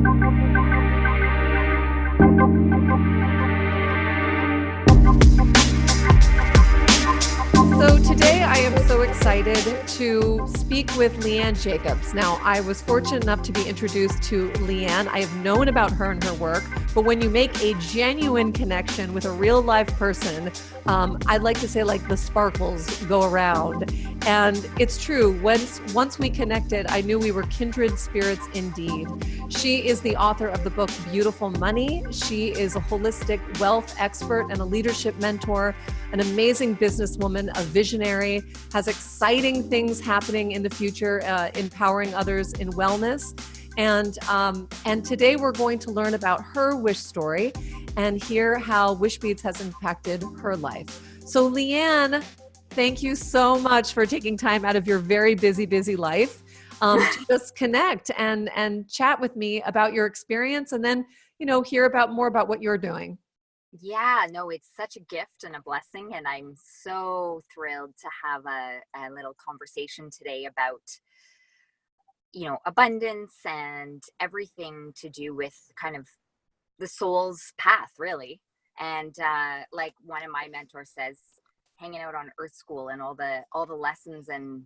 So today I am so excited to speak with Leanne Jacobs. Now, I was fortunate enough to be introduced to Leanne. I have known about her and her work, but when you make a genuine connection with a real live person, I'd like to say like the sparkles go around. And it's true, once we connected, I knew we were kindred spirits indeed. She is the author of the book Beautiful Money. She is a holistic wealth expert and a leadership mentor, an amazing businesswoman, a visionary, has exciting things happening in the future, empowering others in wellness. And today we're going to learn about her wish story and hear how Wishbeads has impacted her life. So Leanne, thank you so much for taking time out of your very busy life to just connect and chat with me about your experience, and then, hear about more about what you're doing. Yeah, no, it's such a gift and a blessing. And I'm so thrilled to have a little conversation today about, abundance and everything to do with kind of the soul's path, really. And like one of my mentors says, hanging out on Earth School and all the lessons and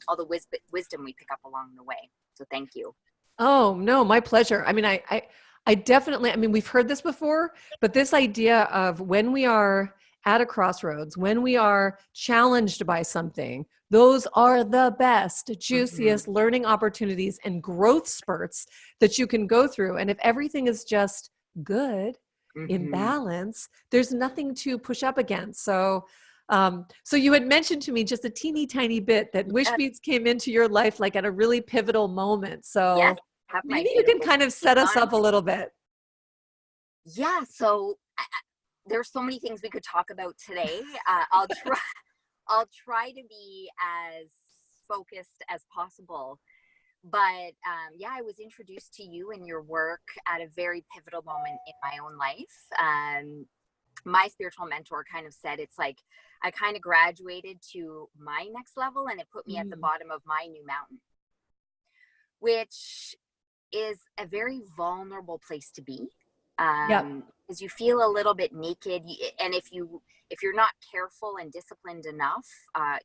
all the wisdom we pick up along the way. So thank you. Oh, no, my pleasure. I mean, I definitely, we've heard this before, but this idea of when we are at a crossroads, when we are challenged by something, those are the best, juiciest learning opportunities and growth spurts that you can go through. And if everything is just good, in balance, there's nothing to push up against. So you had mentioned to me just a teeny tiny bit that Wishbeads came into your life like at a really pivotal moment. So Yes, maybe you can kind of set us up a little bit. Yeah, so there's so many things we could talk about today. I'll try to be as focused as possible. But yeah, I was introduced to you and your work at a very pivotal moment in my own life. My spiritual mentor kind of said it's like I kind of graduated to my next level and it put me at the bottom of my new mountain, which is a very vulnerable place to be. Because you feel a little bit naked, and if you're not careful and disciplined enough,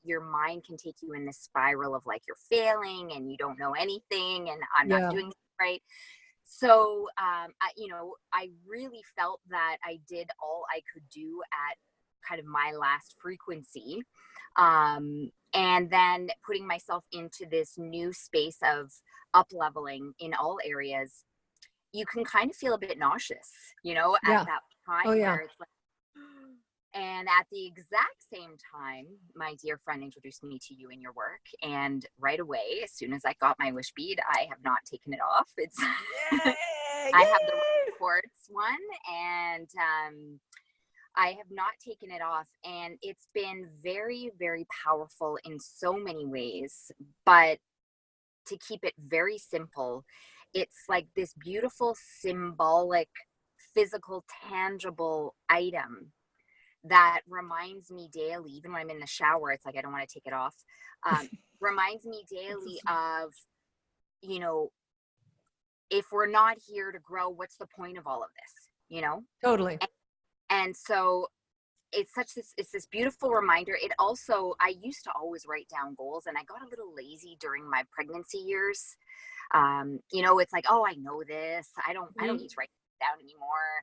your mind can take you in this spiral of like you're failing and you don't know anything and I'm not doing it right. So I really felt that I did all I could do at kind of my last frequency, and then putting myself into this new space of up leveling in all areas. You can kind of feel a bit nauseous, at that time where it's like, and at the exact same time, my dear friend introduced me to you and your work. And right away, as soon as I got my wish bead, I have not taken it off. It's, I have the quartz one, and I have not taken it off. And it's been very, very powerful in so many ways. But to keep it very simple, it's like this beautiful, symbolic, physical, tangible item that reminds me daily, even when I'm in the shower, it's like I don't want to take it off, reminds me daily of, if we're not here to grow, what's the point of all of this, Totally. And so it's this beautiful reminder. It also, I used to always write down goals, and I got a little lazy during my pregnancy years. It's like, oh, I know this. I don't need to write it down anymore.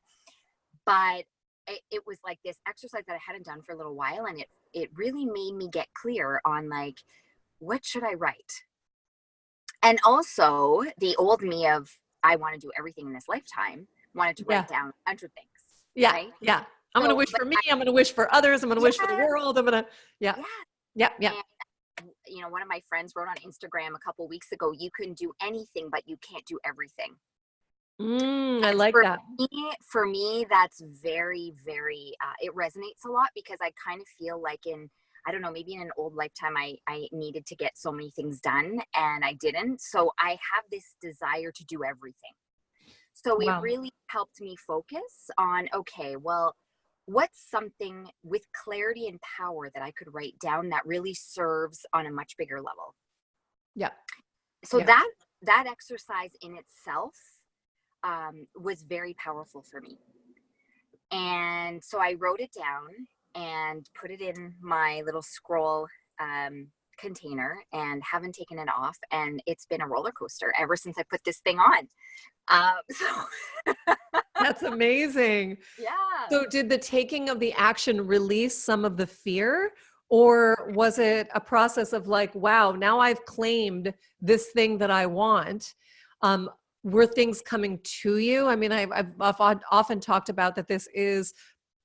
But it was like this exercise that I hadn't done for a little while. And it really made me get clear on like, what should I write? And also the old me of, I want to do everything in this lifetime, wanted to write down 100 things. Yeah. Right? Yeah. I'm going to wish for me. I'm going to wish for others. I'm going to wish for the world. I'm going to, Yeah. And, one of my friends wrote on Instagram a couple weeks ago, you can do anything, but you can't do everything. I like that. For me, that's very, very, it resonates a lot because I kind of feel like I don't know, maybe in an old lifetime, I needed to get so many things done and I didn't. So I have this desire to do everything. So it really helped me focus on, okay, well, what's something with clarity and power that I could write down that really serves on a much bigger level? Yeah. So that that exercise in itself was very powerful for me. And so I wrote it down and put it in my little scroll container and haven't taken it off. And it's been a roller coaster ever since I put this thing on. So That's amazing. yeah. So did the taking of the action release some of the fear, or was it a process of like, wow, now I've claimed this thing that I want? Were things coming to you? I mean, I've often talked about that this is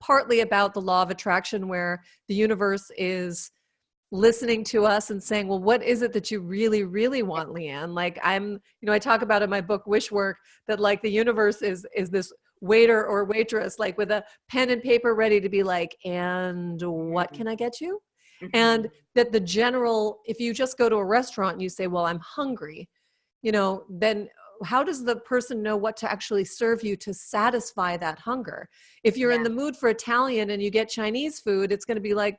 partly about the law of attraction, where the universe is listening to us and saying, well, what is it that you really, really want, Leanne? Like I talk about in my book, Wishwork, that like the universe is this waiter or waitress, like with a pen and paper ready to be like, and what can I get you? And that the general, if you just go to a restaurant and you say, well, I'm hungry, then how does the person know what to actually serve you to satisfy that hunger? If you're in the mood for Italian and you get Chinese food, it's going to be like,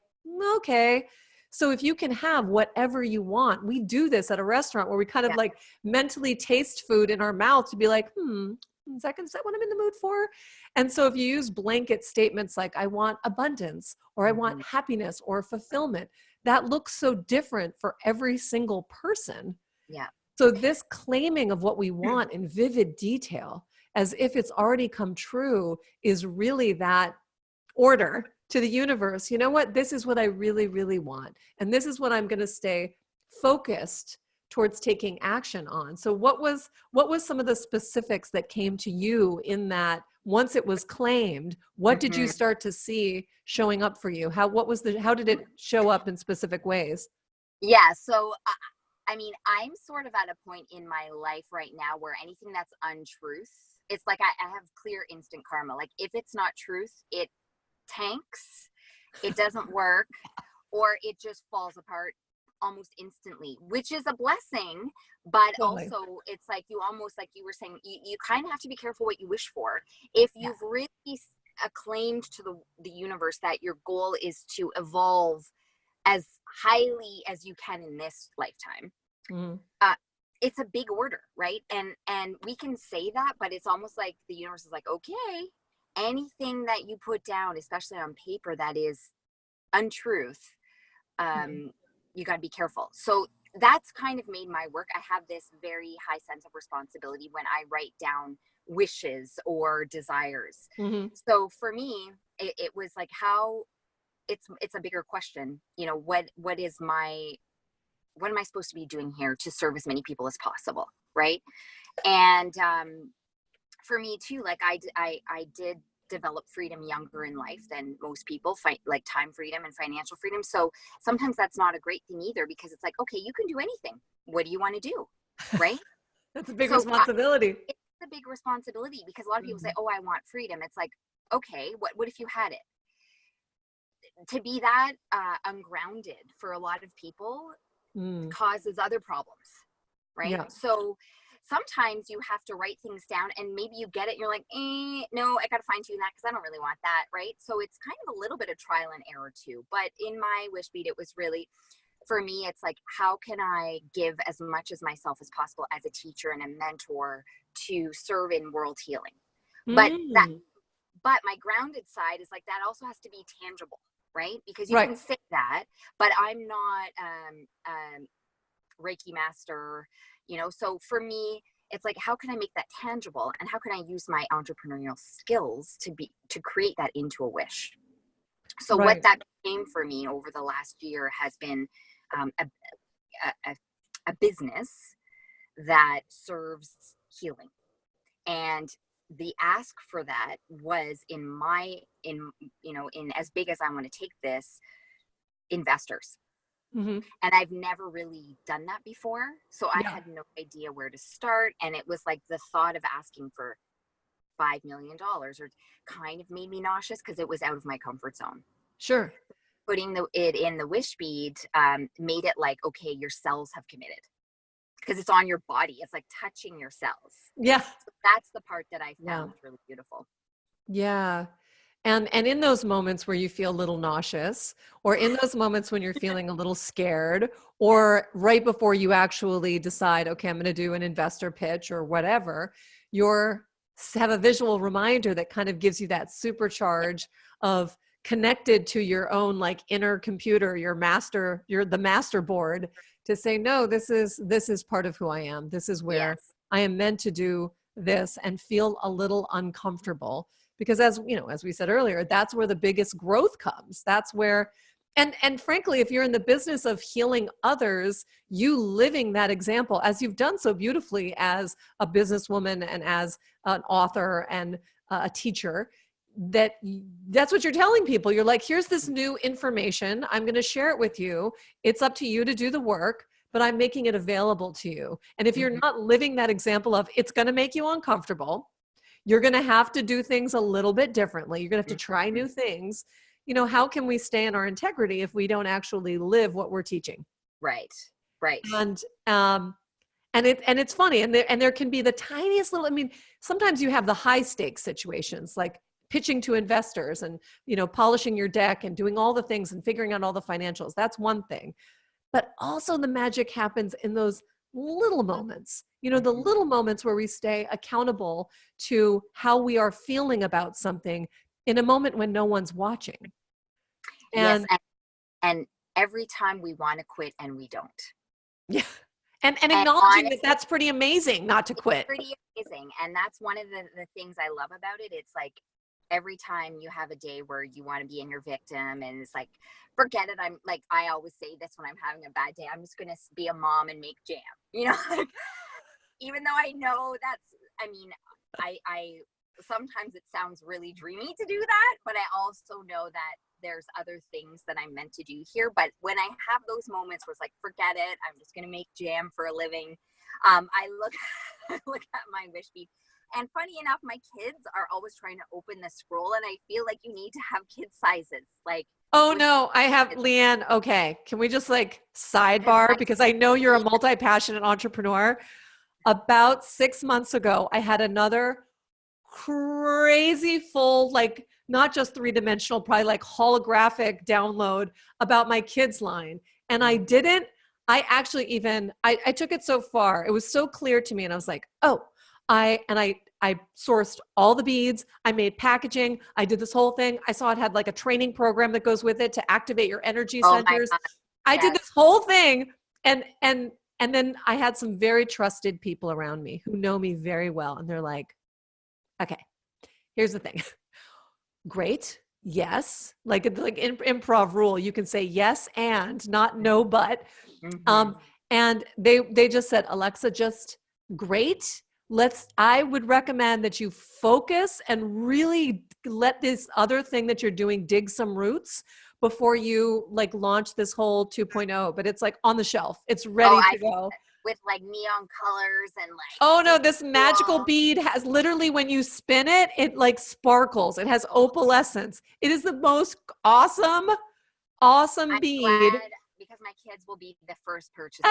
okay. So if you can have whatever you want, we do this at a restaurant where we kind of like mentally taste food in our mouth to be like, is that what I'm in the mood for? And so if you use blanket statements like, I want abundance, or I want happiness or fulfillment, that looks so different for every single person. Yeah. So this claiming of what we want in vivid detail, as if it's already come true, is really that order to the universe. You know what? This is what I really, really want. And this is what I'm going to stay focused towards taking action on. So what was some of the specifics that came to you in that once it was claimed? What did you start to see showing up for you? How did it show up in specific ways? Yeah. So, I mean, I'm sort of at a point in my life right now where anything that's untruth, it's like I have clear instant karma. Like if it's not truth, it tanks, it doesn't work, or it just falls apart almost instantly, which is a blessing. But also it's like you almost, like you were saying, you kind of have to be careful what you wish for. If you've really acclaimed to the universe that your goal is to evolve as highly as you can in this lifetime, it's a big order, right? And we can say that, but it's almost like the universe is like, okay, anything that you put down, especially on paper, that is untruth, you got to be careful. So that's kind of made my work. I have this very high sense of responsibility when I write down wishes or desires. So for me, it was like, how it's a bigger question, what am I supposed to be doing here to serve as many people as possible, right? And for me too, like I did develop freedom younger in life than most people, like time freedom and financial freedom. So sometimes that's not a great thing either, because it's like, okay, you can do anything. What do you want to do? Right? That's a big responsibility. It's a big responsibility, because a lot of people say, oh, I want freedom. It's like, okay, what if you had it? To be that ungrounded for a lot of people causes other problems, right? Yeah. So sometimes you have to write things down, and maybe you get it and you're like, no, I gotta fine tune that because I don't really want that, right? So it's kind of a little bit of trial and error too. But in my Wishbead, it was really, for me, it's like, how can I give as much as myself as possible as a teacher and a mentor to serve in world healing? But my grounded side is like, that also has to be tangible, right? Because you can say that, but I'm not Reiki master, so for me, it's like, how can I make that tangible, and how can I use my entrepreneurial skills to create that into a wish? So what that became for me over the last year has been a business that serves healing. And the ask for that was in as big as I want to take this, investors. And I've never really done that before. So I had no idea where to start. And it was like the thought of asking for $5 million or kind of made me nauseous, because it was out of my comfort zone. Sure. Putting it in the Wishbead made it like, okay, your cells have committed, because it's on your body. It's like touching your cells. Yeah. So that's the part that I found really beautiful. Yeah. And in those moments where you feel a little nauseous, or in those moments when you're feeling a little scared, or right before you actually decide, okay, I'm going to do an investor pitch or whatever, you're have a visual reminder that kind of gives you that supercharge of connected to your own like inner computer, your master, the master board, to say, no, this is part of who I am. This is where Yes. I am meant to do this and feel a little uncomfortable. Because as you know, as we said earlier, that's where the biggest growth comes. That's where, and frankly, if you're in the business of healing others, you living that example, as you've done so beautifully as a businesswoman and as an author and a teacher, that's what you're telling people. You're like, here's this new information. I'm going to share it with you. It's up to you to do the work, but I'm making it available to you. And if you're not living that example of it's going to make you uncomfortable, you're going to have to do things a little bit differently. You're going to have to try new things. You know, how can we stay in our integrity if we don't actually live what we're teaching? Right. Right. And it's funny. And there can be the tiniest little, I mean, sometimes you have the high stakes situations like pitching to investors and, you know, polishing your deck and doing all the things and figuring out all the financials. That's one thing. But also the magic happens in those little moments, you know, the little moments where we stay accountable to how we are feeling about something in a moment when no one's watching. Yes. And every time we want to quit and we don't. Yeah. And acknowledging honestly, that's pretty amazing not to quit. Pretty amazing. And that's one of the things I love about it. It's like every time you have a day where you want to be in your victim and it's like, forget it. I'm like, I always say this when I'm having a bad day, I'm just going to be a mom and make jam, you know, even though I know that's, I mean, I sometimes it sounds really dreamy to do that, but I also know that there's other things that I'm meant to do here. But when I have those moments where it's like, forget it, I'm just going to make jam for a living. I look at my wish bead. And funny enough, my kids are always trying to open the scroll, and I feel like you need to have kid sizes. Like, oh no, I have Leanne. Okay, can we just like sidebar, because I know you're a multi-passionate entrepreneur. About 6 months ago, I had another crazy full, like not just three-dimensional, probably like holographic download about my kids line, and I actually even I took it so far. It was so clear to me, and I was like, oh. I sourced all the beads. I made packaging. I did this whole thing. I saw it had like a training program that goes with it to activate your energy centers. I did this whole thing. And then I had some very trusted people around me who know me very well. And they're like, okay, here's the thing. Great. Yes. Like improv rule, you can say yes and, not no but. And they just said, Alexa, just great. I would recommend that you focus and really let this other thing that you're doing dig some roots before you like launch this whole 2.0, but it's like on the shelf. It's ready to go. With like neon colors and like. Oh no, this magical bead has literally, when you spin it, it like sparkles. It has opalescence. It is the most awesome bead. Glad, because my kids will be the first purchasers.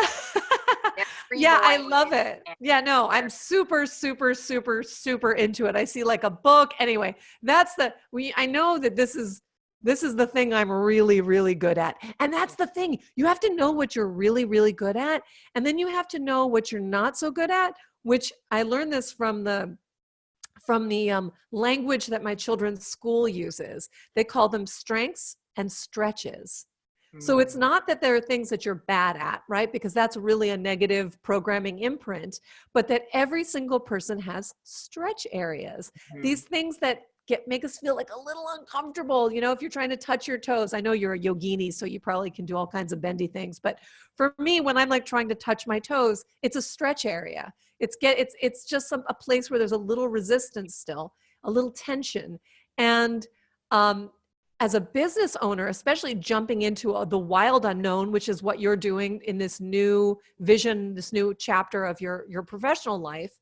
Yeah, I love it. Yeah, no, I'm super, super, super, super into it. I see like a book. Anyway, I know that this is the thing I'm really, really good at. And that's the thing. You have to know what you're really, really good at. And then you have to know what you're not so good at, which I learned this from the language that my children's school uses. They call them strengths and stretches. So it's not that there are things that you're bad at, right? Because that's really a negative programming imprint, but that every single person has stretch areas. These things that make us feel like a little uncomfortable. You know, if you're trying to touch your toes, I know you're a yogini, so you probably can do all kinds of bendy things. But for me, when I'm like trying to touch my toes, it's a stretch area. It's just a place where there's a little resistance still, a little tension. And, as a business owner, especially jumping into the wild unknown, which is what you're doing in this new vision, this new chapter of your professional life,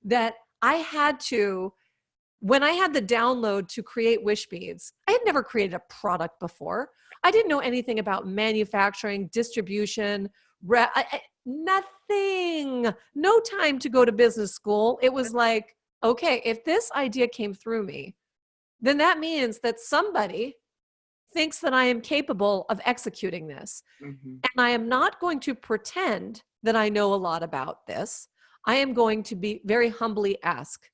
that I had to, when I had the download to create Wishbeads, I had never created a product before. I didn't know anything about manufacturing, distribution, nothing, no time to go to business school. It was like, okay, if this idea came through me, then that means that somebody thinks that I am capable of executing this. Mm-hmm. And I am not going to pretend that I know a lot about this. I am going to be very humbly ask.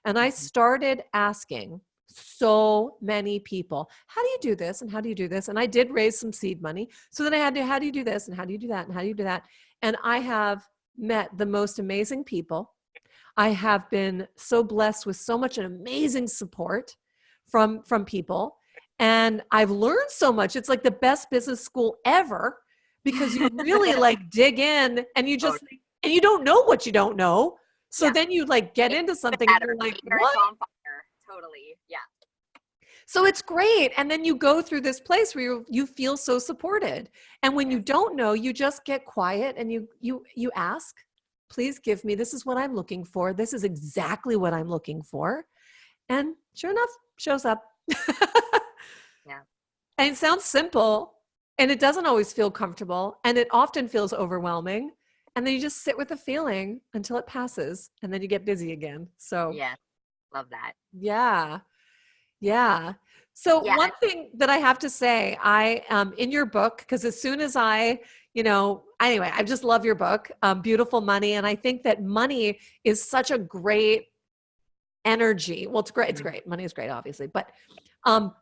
And I started asking so many people, how do you do this? And how do you do this? And I did raise some seed money. So then I had to, how do you do this? And how do you do that? And how do you do that? And I have met the most amazing people. I have been so blessed with so much amazing support from people. And I've learned so much. It's like the best business school ever, because you really like dig in and you just, and you don't know what you don't know. So then you like get into something and you're like, what? Totally. Yeah. So it's great. And then you go through this place where you feel so supported. And when you don't know, you just get quiet and you ask, please give me, this is what I'm looking for. This is exactly what I'm looking for. And sure enough, shows up. Yeah. And it sounds simple and it doesn't always feel comfortable and it often feels overwhelming. And then you just sit with the feeling until it passes and then you get busy again. So yeah, love that. Yeah. Yeah. So one thing that I have to say, I, in your book, because as soon as anyway, I just love your book, Beautiful Money. And I think that money is such a great energy. Well, it's great. It's great. Money is great, obviously, but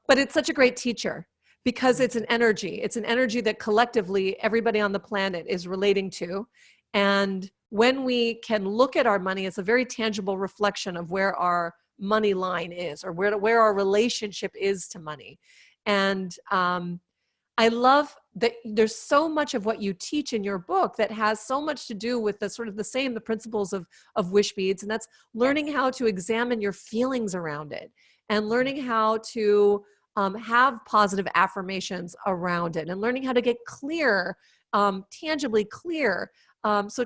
it's such a great teacher because it's an energy. It's an energy that collectively everybody on the planet is relating to. And when we can look at our money, it's a very tangible reflection of where our money line is or where our relationship is to money. And I love that there's so much of what you teach in your book that has so much to do with the principles of Wishbeads. And that's learning how to examine your feelings around it and learning how to have positive affirmations around it and learning how to get clear, tangibly clear. So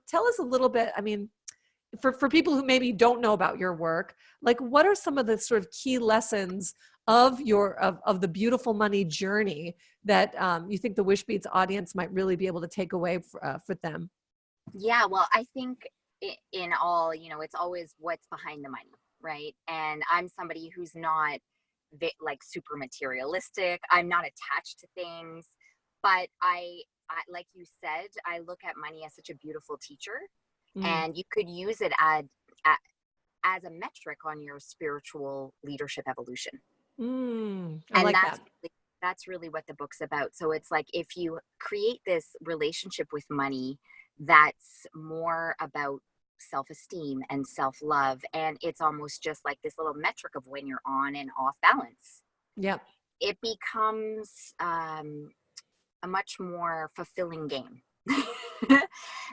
tell us a little bit, I mean, for people who maybe don't know about your work, like what are some of the sort of key lessons of of the beautiful money journey that you think the Wishbeads audience might really be able to take away for them? Yeah, well, I think in all, it's always what's behind the money, right? And I'm somebody who's not like super materialistic. I'm not attached to things, but I like you said, I look at money as such a beautiful teacher. And you could use it as a metric on your spiritual leadership evolution. I like that. That's really what the book's about. So it's like, if you create this relationship with money that's more about self-esteem and self-love, and it's almost just like this little metric of when you're on and off balance. Yep. It becomes a much more fulfilling game.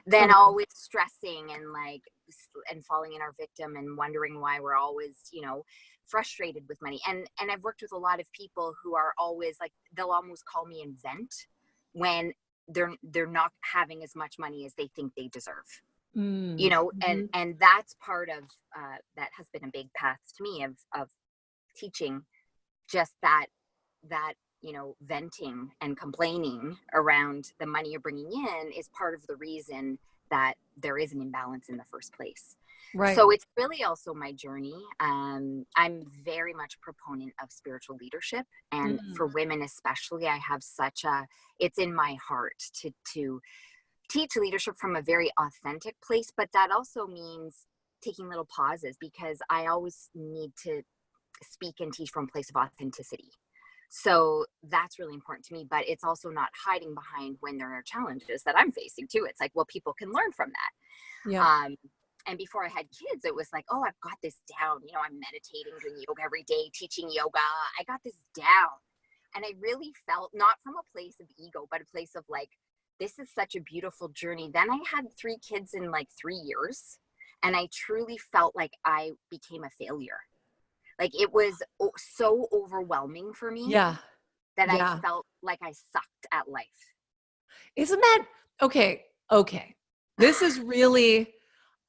Than always stressing and falling in our victim and wondering why we're always, frustrated with money. And I've worked with a lot of people who are always like, they'll almost call me in vent when they're not having as much money as they think they deserve. And that's part of that has been a big path to me of teaching just that venting and complaining around the money you're bringing in is part of the reason that there is an imbalance in the first place. Right. So it's really also my journey. I'm very much a proponent of spiritual leadership. And for women especially, I have it's in my heart to teach leadership from a very authentic place. But that also means taking little pauses, because I always need to speak and teach from a place of authenticity. So that's really important to me, but it's also not hiding behind when there are challenges that I'm facing too. It's like, well, people can learn from that. Yeah. And before I had kids, it was like, oh, I've got this down. I'm meditating, doing yoga every day, teaching yoga. I got this down. And I really felt, not from a place of ego, but a place of like, this is such a beautiful journey. Then I had 3 kids in like 3 years. And I truly felt like I became a failure. Like it was so overwhelming for me that I felt like I sucked at life. Isn't that okay? This is really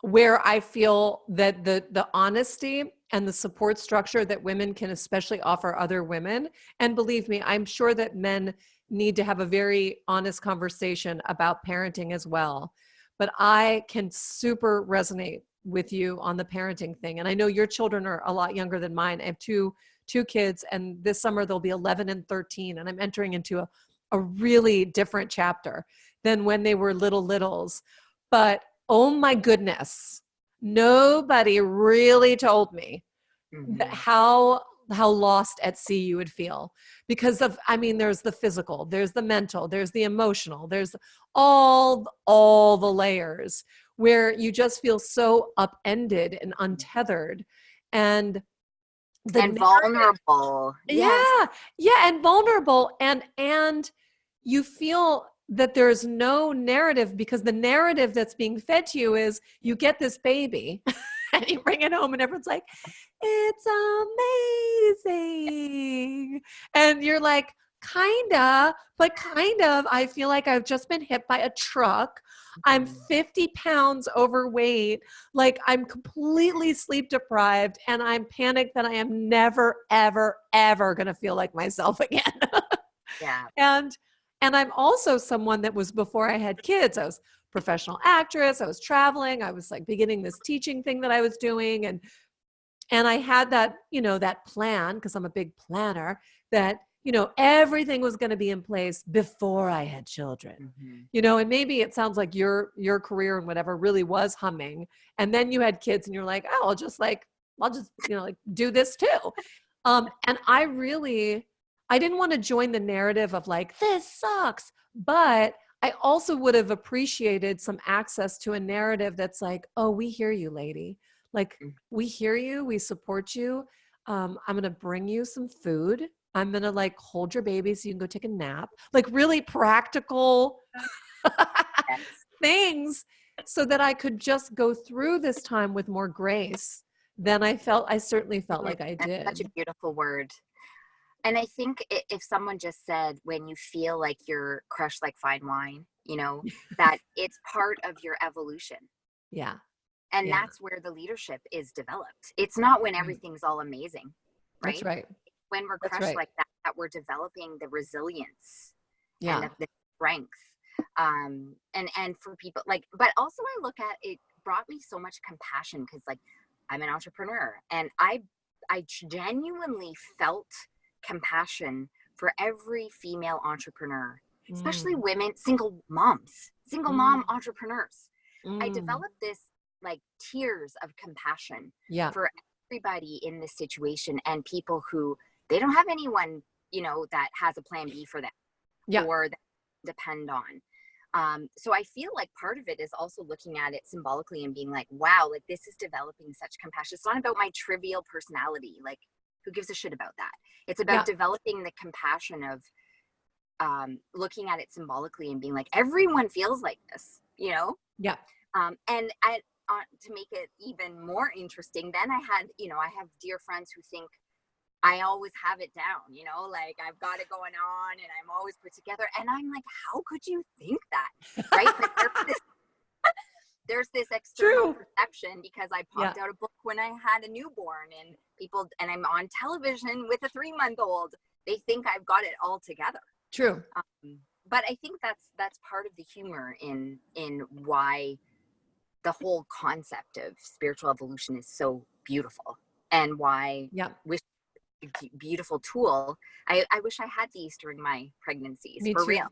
where I feel that the honesty and the support structure that women can especially offer other women. And believe me, I'm sure that men need to have a very honest conversation about parenting as well. But I can super resonate with you on the parenting thing. And I know your children are a lot younger than mine. I have two 2 kids, and this summer they'll be 11 and 13. And I'm entering into a really different chapter than when they were littles. But oh my goodness, nobody really told me that how lost at sea you would feel because of, I mean, there's the physical, there's the mental, there's the emotional, there's all the layers where you just feel so upended and untethered and vulnerable. Yes. Yeah. And vulnerable. And you feel that there's no narrative because the narrative that's being fed to you is you get this baby and you bring it home and everyone's like, it's amazing. And you're like, kinda, but kind of, I feel like I've just been hit by a truck. I'm 50 pounds overweight. Like I'm completely sleep deprived and I'm panicked that I am never, ever, ever going to feel like myself again. Yeah. And I'm also someone that was before I had kids. I was a professional actress. I was traveling. I was like beginning this teaching thing that I was doing. And I had that, you know, that plan because I'm a big planner that, you know, everything was going to be in place before I had children, you know, and maybe it sounds like your career and whatever really was humming. And then you had kids and you're like, oh, I'll just, you know, like do this too. And I didn't want to join the narrative of like, this sucks, but I also would have appreciated some access to a narrative that's like, oh, we hear you, lady. Like, we hear you, we support you. I'm going to bring you some food. I'm going to like hold your baby so you can go take a nap. Like really practical things so that I could just go through this time with more grace than I certainly felt like I did. That's such a beautiful word. And I think if someone just said, when you feel like you're crushed like fine wine, you know, that it's part of your evolution. Yeah. And that's where the leadership is developed. It's not when everything's all amazing, right? That's right. When we're crushed like that we're developing the resilience and the strength. And for people like, but also I look at it brought me so much compassion because like I'm an entrepreneur and I genuinely felt compassion for every female entrepreneur, especially women, single mom entrepreneurs. I developed this like tears of compassion for everybody in this situation and people who they don't have anyone, you know, that has a plan B for them or that depend on. So I feel like part of it is also looking at it symbolically and being like, wow, like this is developing such compassion. It's not about my trivial personality. Like who gives a shit about that? It's about developing the compassion of looking at it symbolically and being like, everyone feels like this, you know? Yeah. And to make it even more interesting, then I have dear friends who think I always have it down, you know, like I've got it going on and I'm always put together. And I'm like, how could you think that? Right? But there's this external perception because I popped out a book when I had a newborn and I'm on television with a 3-month-old. They think I've got it all together. True. But I think that's part of the humor in why the whole concept of spiritual evolution is so beautiful and why Wish is a beautiful tool. I wish I had these during my pregnancies. Me for too. Real.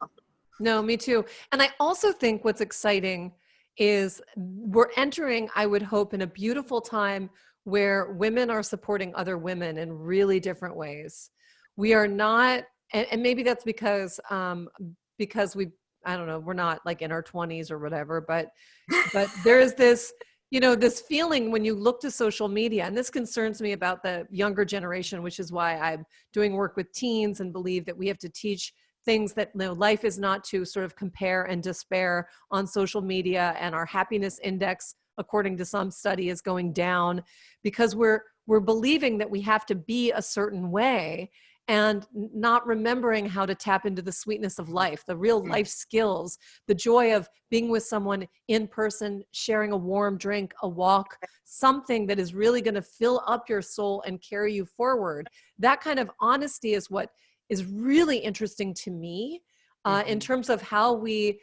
No, me too. And I also think what's exciting is we're entering, I would hope, in a beautiful time where women are supporting other women in really different ways. We are not, and maybe that's because we, I don't know, we're not like in our 20s or whatever, but there's this, you know, this feeling when you look to social media, and this concerns me about the younger generation, which is why I'm doing work with teens and believe that we have to teach things that, you know, life is not to sort of compare and despair on social media, and our happiness index, according to some study, is going down because we're believing that we have to be a certain way and not remembering how to tap into the sweetness of life, the real life skills, the joy of being with someone in person, sharing a warm drink, a walk, something that is really going to fill up your soul and carry you forward. That kind of honesty is what is really interesting to me in terms of how we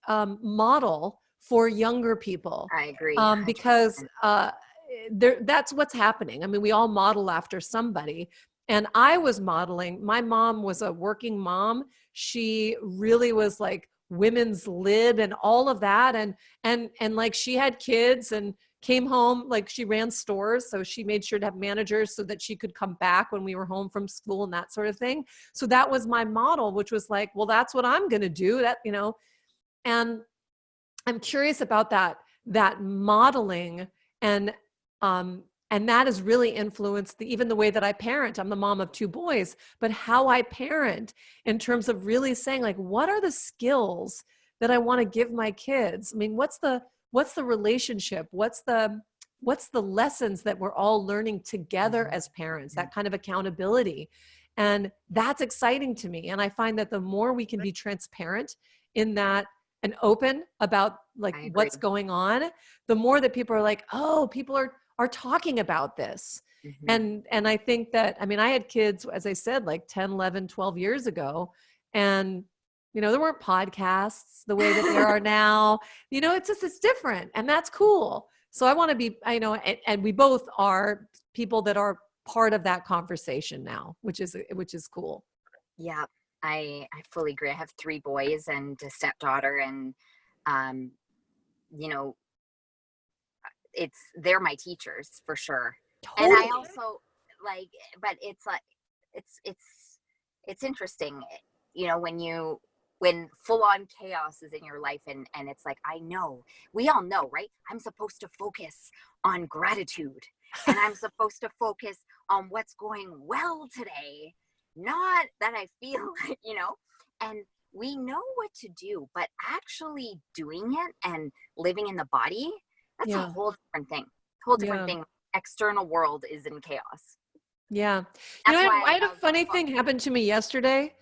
model for younger people. I agree. Because that's what's happening. I mean, we all model after somebody. And I was modeling, my mom was a working mom. She really was like women's lib and all of that. And like she had kids and came home, like she ran stores. So she made sure to have managers so that she could come back when we were home from school and that sort of thing. So that was my model, which was like, well, that's what I'm going to do, that, you know. And I'm curious about that modeling, and that has really influenced even the way that I parent. I'm the mom of 2 boys, but how I parent in terms of really saying like, what are the skills that I want to give my kids? I mean, what's the relationship? What's the lessons that we're all learning together as parents, that kind of accountability. And that's exciting to me. And I find that the more we can be transparent in that and open about like what's going on, the more that people are like, oh, people are talking about this. And I think that, I mean, I had kids, as I said, like 10, 11, 12 years ago. And, you know, there weren't podcasts the way that there are now. You know, it's different, and that's cool. So I want to be, I know, and we both are people that are part of that conversation now, which is cool. Yeah. I fully agree. I have 3 boys and a stepdaughter, and, you know, they're my teachers for sure. Totally. And I also like, but it's like, it's interesting, you know, when full on chaos is in your life, and it's like, we all know, right? I'm supposed to focus on gratitude, and I'm supposed to focus on what's going well today. Not that I feel like, you know, and we know what to do, but actually doing it and living in the body, that's a whole different thing. Whole different thing. External world is in chaos. Yeah. You know, I had a funny thing happen to me yesterday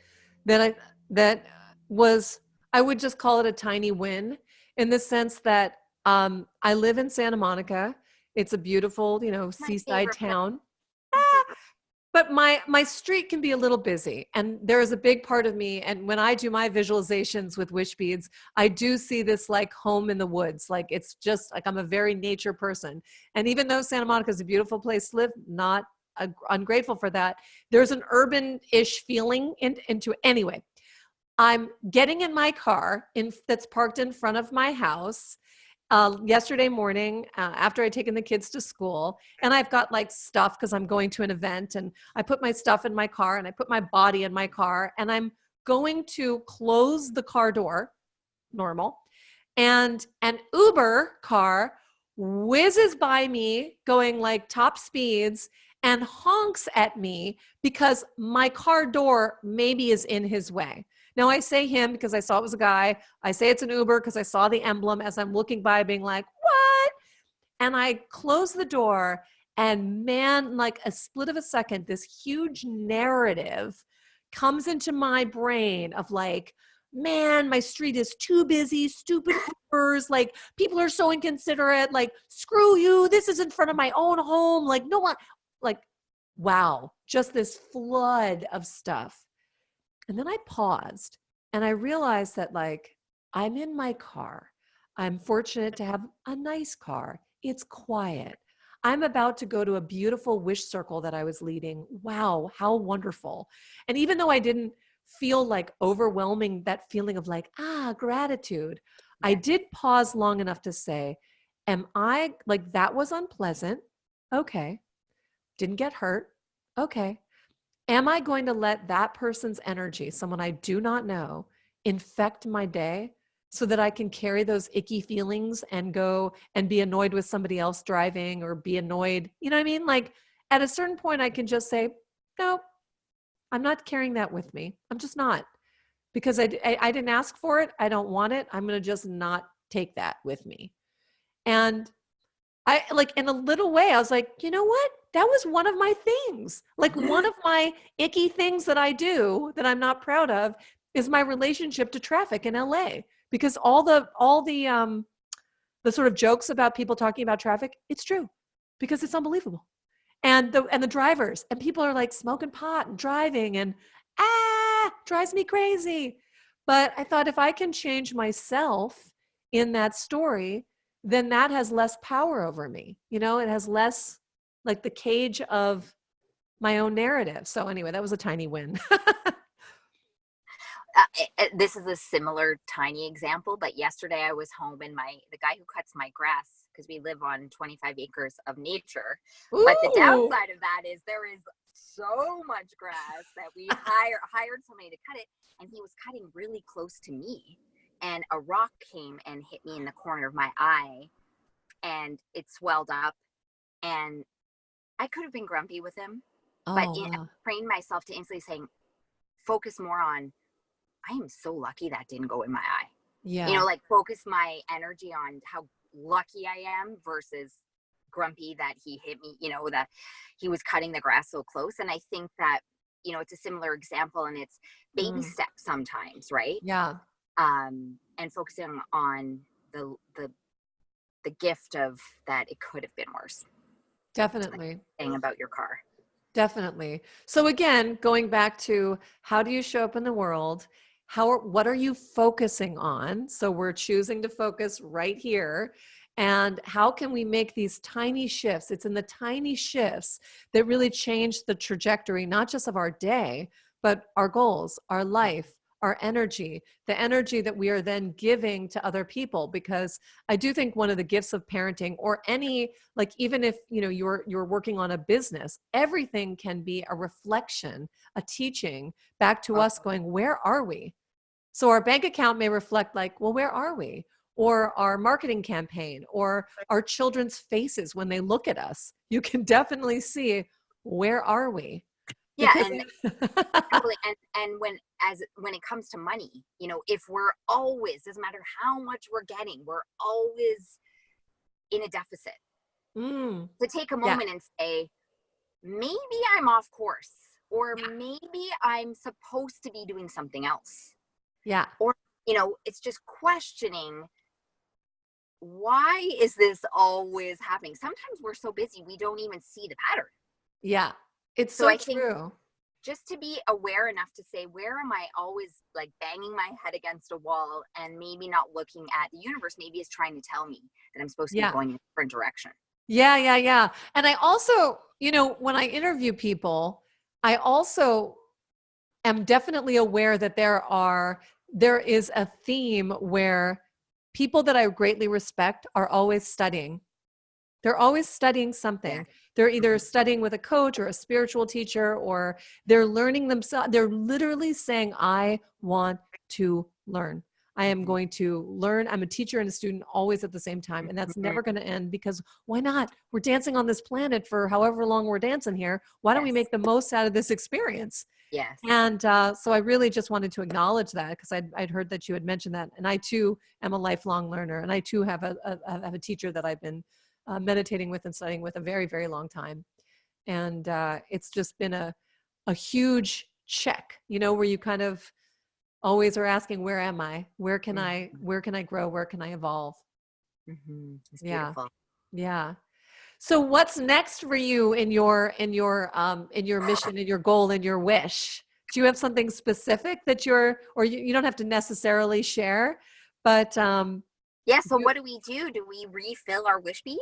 that was, I would just call it a tiny win, in the sense that I live in Santa Monica. It's a beautiful, you know, seaside town. But my street can be a little busy, and there is a big part of me. And when I do my visualizations with Wishbeads, I do see this like home in the woods. Like, it's just like, I'm a very nature person. And even though Santa Monica is a beautiful place to live, not ungrateful for that, there's an urban-ish feeling into it. Anyway, I'm getting in my car that's parked in front of my house. Yesterday morning, after I'd taken the kids to school, and I've got like stuff because I'm going to an event, and I put my stuff in my car, and I put my body in my car, and I'm going to close the car door, normal, and an Uber car whizzes by me going like top speeds and honks at me because my car door maybe is in his way. Now, I say him because I saw it was a guy. I say it's an Uber because I saw the emblem as I'm looking by, being like, what? And I close the door, and man, like a split of a second, this huge narrative comes into my brain of like, man, my street is too busy, stupid Ubers, like people are so inconsiderate, like, screw you, this is in front of my own home, like no one, like, wow, just this flood of stuff. And then I paused, and I realized that like, I'm in my car. I'm fortunate to have a nice car. It's quiet. I'm about to go to a beautiful wish circle that I was leading. Wow, how wonderful. And even though I didn't feel like overwhelming that feeling of like, gratitude, I did pause long enough to say, am I like, that was unpleasant? Okay. Didn't get hurt? Okay. Am I going to let that person's energy, someone I do not know, infect my day so that I can carry those icky feelings and go and be annoyed with somebody else driving, or be annoyed? You know what I mean? Like, at a certain point, I can just say, no, I'm not carrying that with me. I'm just not, because I didn't ask for it. I don't want it. I'm going to just not take that with me. And I, like, in a little way, I was like, you know what? That was one of my things. Like, one of my icky things that I do that I'm not proud of is my relationship to traffic in LA. Because all the sort of jokes about people talking about traffic, it's true, because it's unbelievable. And the drivers, and people are like smoking pot and driving, and drives me crazy. But I thought, if I can change myself in that story, then that has less power over me. It has less, like, the cage of my own narrative. So anyway, that was a tiny win. This is a similar tiny example, but yesterday I was home and the guy who cuts my grass, because we live on 25 acres of nature, but the Ooh. downside of that is there is so much grass that we hired somebody to cut it, and he was cutting really close to me, and a rock came and hit me in the corner of my eye, and it swelled up, and I could have been grumpy with him, but Oh, I wow. trained myself to instantly saying, focus more on, I am so lucky that didn't go in my eye. Yeah. Like, focus my energy on how lucky I am versus grumpy that he hit me, that he was cutting the grass so close. And I think that, it's a similar example, and it's baby steps sometimes, right? Yeah. And focusing on the gift of that it could have been worse. Definitely. Like saying about your car. Definitely. So again, going back to how do you show up in the world? What are you focusing on? So we're choosing to focus right here. And how can we make these tiny shifts? It's in the tiny shifts that really change the trajectory, not just of our day, but our goals, our life, our energy, the energy that we are then giving to other people. Because I do think one of the gifts of parenting, or any, like, even if you're working on a business, everything can be a reflection, a teaching back to us going, where are we? So our bank account may reflect, like, well, where are we? Or our marketing campaign, or our children's faces when they look at us. You can definitely see, where are we? Yeah, Because and totally. And when it comes to money, if we're always, doesn't matter how much we're getting, we're always in a deficit. To take a yeah, moment and say, maybe I'm off course, or maybe I'm supposed to be doing something else. yeah, Or, it's just questioning, why is this always happening? Sometimes we're so busy, we don't even see the pattern. yeah. It's So so I think true. just to be aware enough to say, where am I always like banging my head against a wall, and maybe not looking at the universe, maybe is trying to tell me that I'm supposed to be Yeah. going in a different direction. Yeah, yeah, yeah. And I also, when I interview people, I also am definitely aware that there is a theme where people that I greatly respect are always studying. They're always studying something. Yeah. They're either studying with a coach or a spiritual teacher, or they're learning themselves. They're literally saying, I want to learn. I am going to learn. I'm a teacher and a student always at the same time. And that's never going to end, because why not? We're dancing on this planet for however long we're dancing here. Why don't we Yes. make the most out of this experience? Yes. And so I really just wanted to acknowledge that, because I'd heard that you had mentioned that. And I too am a lifelong learner. And I too have a teacher that I've been meditating with and studying with a very, very long time. And it's just been a huge check, where you kind of always are asking, where am I? Where can I grow? Where can I evolve? It's Yeah. beautiful. Yeah. So what's next for you in your mission, in your goal, in your wish? Do you have something specific that or you don't have to necessarily share, but Yeah. So what do? Do we refill our wish bead?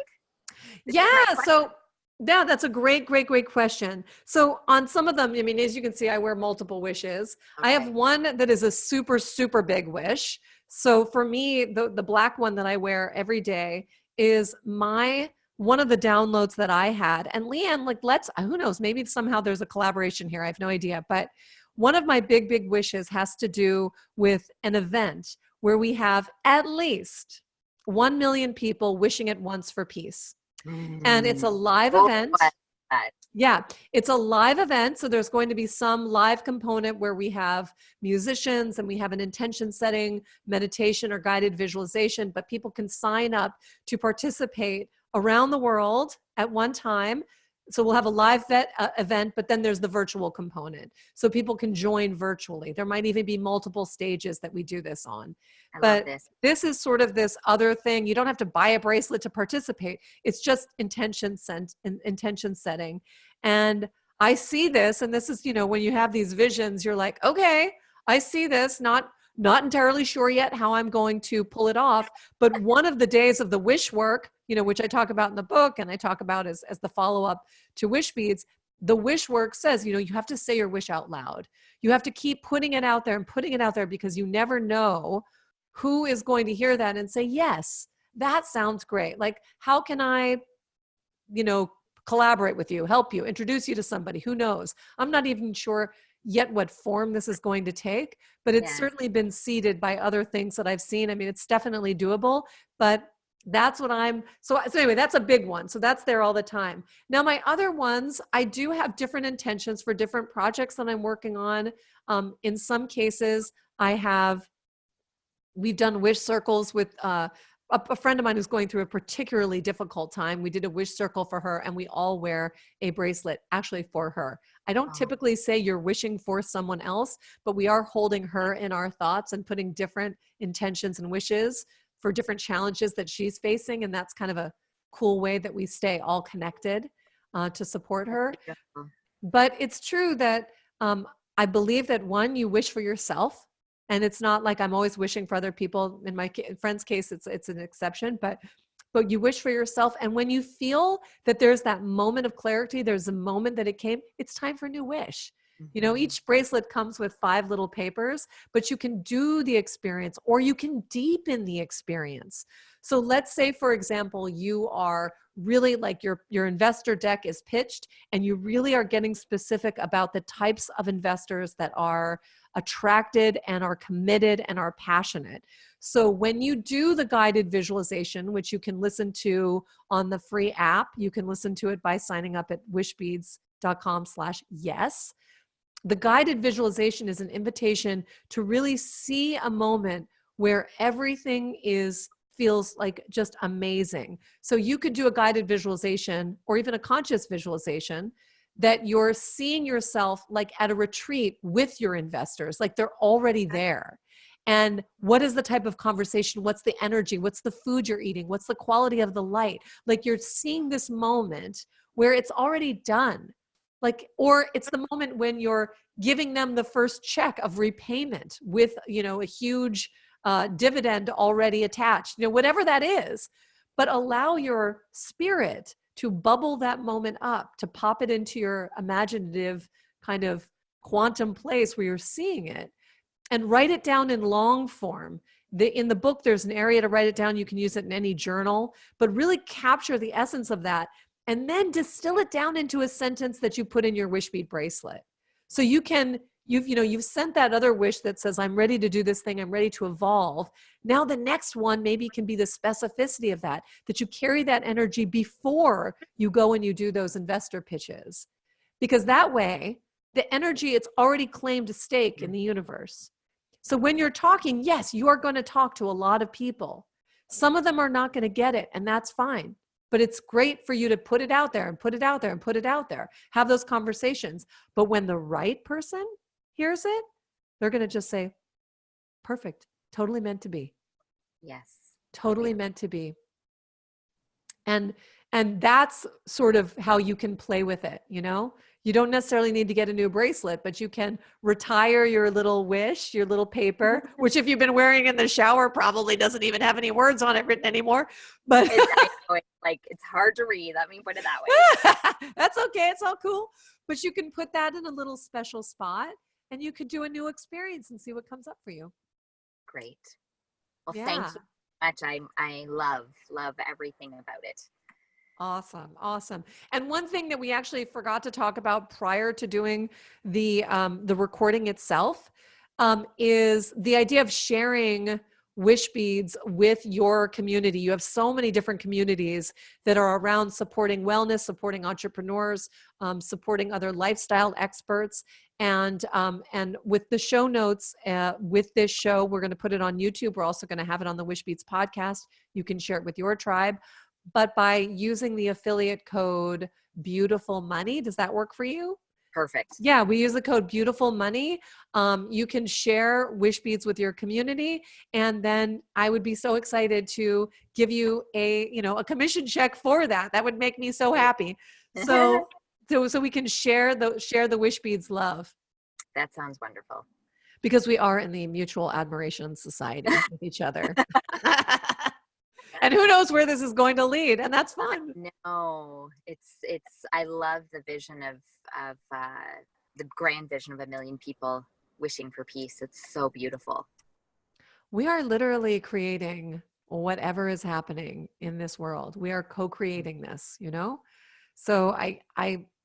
yeah, Is my question. so yeah, that's a great, great, great question. So on some of them, I mean, as you can see, I wear multiple wishes. I have Okay. one that is a super, super big wish. So for me, the black one that I wear every day is one of the downloads that I had. And Leanne, like, who knows, maybe somehow there's a collaboration here. I have no idea. But one of my big, big wishes has to do with an event where we have at least 1 million people wishing at once for peace. And it's a live event. Yeah, it's a live event. So there's going to be some live component where we have musicians and we have an intention setting, meditation, or guided visualization, but people can sign up to participate around the world at one time. So we'll have a live event, but then there's the virtual component. So people can join virtually. There might even be multiple stages that we do this on. I love But this. this is sort of this other thing. You don't have to buy a bracelet to participate. It's just intention setting. And I see this, and this is, when you have these visions, you're like, okay, I see this, not Not entirely sure yet how I'm going to pull it off. But one of the days of the wish work, which I talk about in the book and I talk about as the follow-up to Wishbeads, the wish work says, you have to say your wish out loud. You have to keep putting it out there and putting it out there, because you never know who is going to hear that and say, yes, that sounds great. Like, how can I, collaborate with you, help you, introduce you to somebody? Who knows? I'm not even sure yet what form this is going to take, but it's certainly been seeded by other things that I've seen. I mean, it's definitely doable, but that's what so anyway, that's a big one. So that's there all the time. Now, my other ones, I do have different intentions for different projects that I'm working on. In some cases, we've done wish circles with a friend of mine who's going through a particularly difficult time. We did a wish circle for her, and we all wear a bracelet actually for her. I don't typically say you're wishing for someone else, but we are holding her in our thoughts and putting different intentions and wishes for different challenges that she's facing. And that's kind of a cool way that we stay all connected to support her. But it's true that I believe that, one, you wish for yourself. And it's not like I'm always wishing for other people. In my friend's case, it's an exception, but you wish for yourself. And when you feel that there's that moment of clarity, there's a moment that it came, it's time for a new wish. Each bracelet comes with 5 little papers, but you can do the experience or you can deepen the experience. So let's say, for example, you are really like your investor deck is pitched and you really are getting specific about the types of investors that are attracted and are committed and are passionate. So when you do the guided visualization, which you can listen to on the free app, you can listen to it by signing up at wishbeads.com/yes. The guided visualization is an invitation to really see a moment where everything feels like just amazing. So you could do a guided visualization or even a conscious visualization that you're seeing yourself like at a retreat with your investors, like they're already there. And what is the type of conversation? What's the energy? What's the food you're eating? What's the quality of the light? Like, you're seeing this moment where it's already done. Or it's the moment when you're giving them the first check of repayment with, a huge dividend already attached, whatever that is. But allow your spirit to bubble that moment up, to pop it into your imaginative kind of quantum place where you're seeing it, and write it down in long form. In the book, there's an area to write it down. You can use it in any journal, but really capture the essence of that and then distill it down into a sentence that you put in your wish bead bracelet. So you've sent that other wish that says, I'm ready to do this thing. I'm ready to evolve. Now the next one maybe can be the specificity of that you carry that energy before you go and you do those investor pitches. Because that way, the energy, it's already claimed a stake in the universe. So when you're talking, yes, you are going to talk to a lot of people. Some of them are not going to get it, and that's fine. But it's great for you to put it out there and put it out there and put it out there. Have those conversations. But when the right person hears it, they're going to just say, perfect, totally meant to be. Yes. Totally meant to be. And that's sort of how you can play with it, You don't necessarily need to get a new bracelet, but you can retire your little wish, your little paper, which if you've been wearing in the shower probably doesn't even have any words on it written anymore. But it's hard to read. Let me put it that way. That's okay. It's all cool. But you can put that in a little special spot and you could do a new experience and see what comes up for you. Great. Well, thank you so much. I love everything about it. Awesome. Awesome. And one thing that we actually forgot to talk about prior to doing the recording itself is the idea of sharing wish beads with your community. You have so many different communities that are around supporting wellness, supporting entrepreneurs, supporting other lifestyle experts. And with the show notes, with this show, we're going to put it on YouTube. We're also going to have it on the Wishbeads podcast. You can share it with your tribe. But by using the affiliate code Beautiful Money, does that work for you? Perfect. Yeah, we use the code Beautiful Money. You can share wish beads with your community, and then I would be so excited to give you a commission check for that. That would make me so happy. So we can share the wish beads love. That sounds wonderful. because we are in the mutual admiration society with each other. And who knows where this is going to lead, and that's fun. No, I love the vision of the grand vision of 1 million people wishing for peace. It's so beautiful. We are literally creating whatever is happening in this world. We are co-creating this, you know? So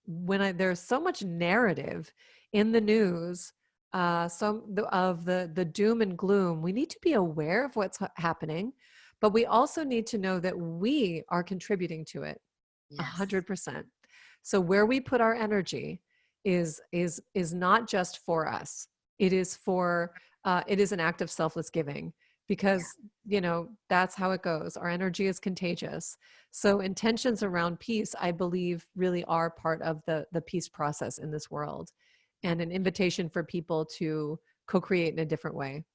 there's so much narrative in the news, of the doom and gloom, we need to be aware of what's happening, but we also need to know that we are contributing to it. Yes. 100%. So where we put our energy is not just for us. It is an act of selfless giving, because, you know, that's how it goes. Our energy is contagious. So intentions around peace, I believe, really are part of the peace process in this world, and an invitation for people to co-create in a different way.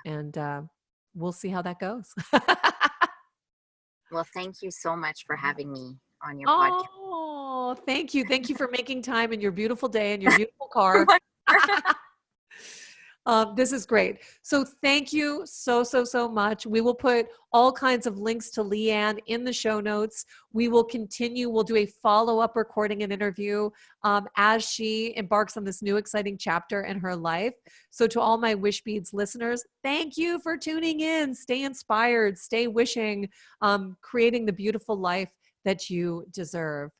Yeah. And we'll see how that goes. Well, thank you so much for having me on your podcast. Oh, thank you. Thank you for making time in your beautiful day and your beautiful car. This is great. So thank you so much. We will put all kinds of links to Leanne in the show notes. We will continue. We'll do a follow-up recording and interview as she embarks on this new exciting chapter in her life. So to all my Wishbeads listeners, thank you for tuning in. Stay inspired, stay wishing, creating the beautiful life that you deserve.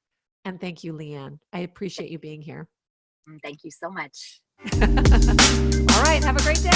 And thank you, Leanne. I appreciate you being here. Thank you so much. All right. Have a great day.